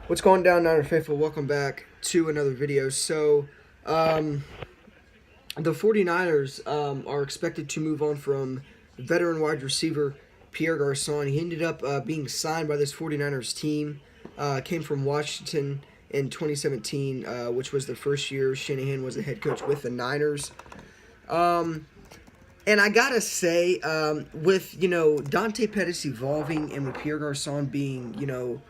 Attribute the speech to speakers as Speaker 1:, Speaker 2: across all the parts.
Speaker 1: What's going down, Niner Faithful? Welcome back to another video. The 49ers are expected to move on from veteran wide receiver Pierre Garçon. He ended up being signed by this 49ers team. Came from Washington in 2017, which was the first year Shanahan was the head coach with the Niners. And I gotta say, with Dante Pettis evolving and with Pierre Garçon being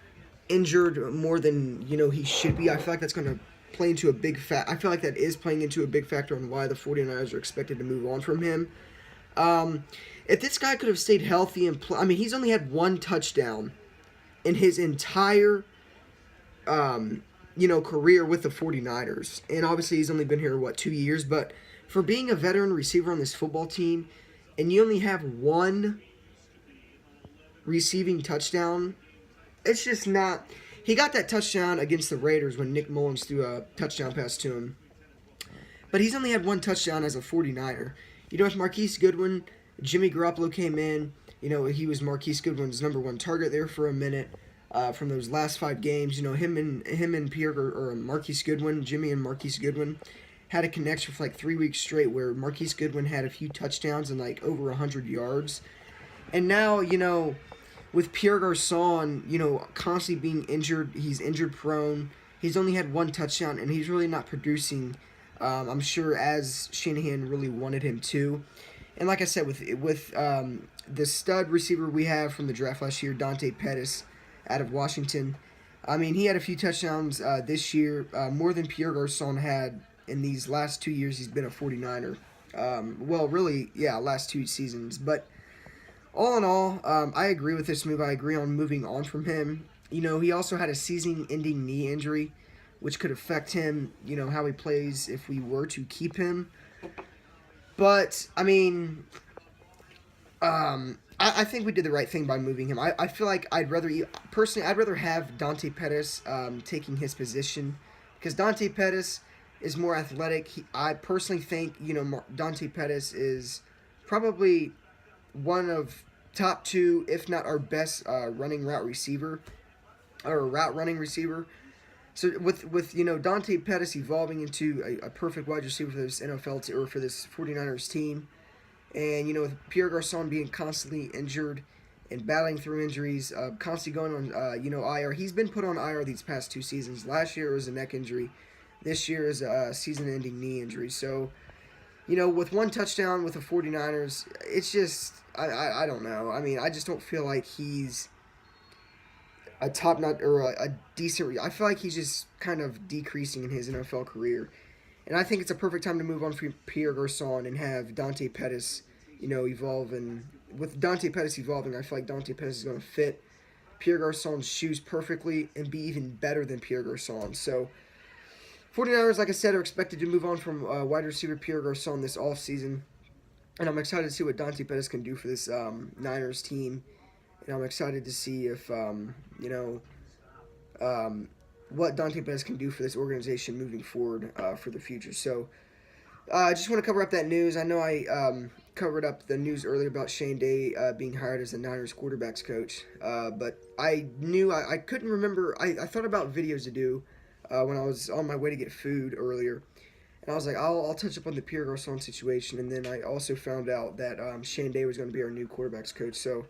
Speaker 1: injured more than he should be, I feel like that's going to play into a big I feel like that is playing into a big factor on why the 49ers are expected to move on from him. If this guy could have stayed healthy and he's only had one touchdown in his entire career with the 49ers, and obviously he's only been here 2 years, but for being a veteran receiver on this football team and you only have one receiving touchdown, it's just not. He got that touchdown against the Raiders when Nick Mullins threw a touchdown pass to him. But he's only had one touchdown as a 49er. With Marquise Goodwin, Jimmy Garoppolo came in. He was Marquise Goodwin's number one target there for a minute. From those last 5 games, him and Pierre or Marquise Goodwin, Jimmy and Marquise Goodwin had a connection for 3 weeks straight where Marquise Goodwin had a few touchdowns and over 100 yards. And now, with Pierre Garçon, constantly being injured, he's injured prone. He's only had one touchdown, and he's really not producing, I'm sure, as Shanahan really wanted him to. And like I said, with the stud receiver we have from the draft last year, Dante Pettis, out of Washington, he had a few touchdowns this year, more than Pierre Garçon had in these last 2 years he's been a 49er. Last 2 seasons. But all in all, I agree with this move. I agree on moving on from him. He also had a season-ending knee injury, which could affect him, how he plays if we were to keep him. But, I think we did the right thing by moving him. I feel like I'd rather have Dante Pettis taking his position, because Dante Pettis is more athletic. I personally think, Dante Pettis is probably one of top 2, if not our best route running receiver. So with Dante Pettis evolving into a perfect wide receiver for this or for this 49ers team, and with Pierre Garçon being constantly injured and battling through injuries, constantly going on IR. He's been put on IR these past 2 seasons. Last year it was a neck injury. This year is a season-ending knee injury. So, with one touchdown with the 49ers, it's just, I don't know. I just don't feel like he's a top-notch or a decent. I feel like he's just kind of decreasing in his NFL career. And I think it's a perfect time to move on from Pierre Garçon and have Dante Pettis, evolve. And with Dante Pettis evolving, I feel like Dante Pettis is going to fit Pierre Garçon's shoes perfectly and be even better than Pierre Garçon. So, 49ers, like I said, are expected to move on from wide receiver Pierre Garçon this offseason. And I'm excited to see what Dante Pettis can do for this Niners team. And I'm excited to see if, what Dante Pettis can do for this organization moving forward for the future. So, I just want to cover up that news. I know I covered up the news earlier about Shane Day being hired as the Niners quarterbacks coach. But I knew I couldn't remember. I thought about videos to do when I was on my way to get food earlier. And I was like, I'll touch up on the Pierre Garçon situation. And then I also found out that Shane Day was going to be our new quarterbacks coach. So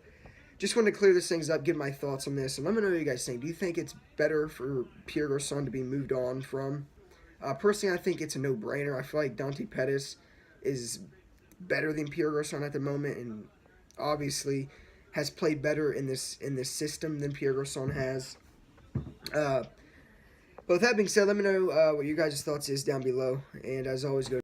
Speaker 1: just wanted to clear this things up, give my thoughts on this. And let me know what you guys think. Do you think it's better for Pierre Garçon to be moved on from? Personally, I think it's a no-brainer. I feel like Dante Pettis is better than Pierre Garçon at the moment, and obviously has played better in this system than Pierre Garçon has. But with that being said, let me know what your guys' thoughts is down below. And as always, go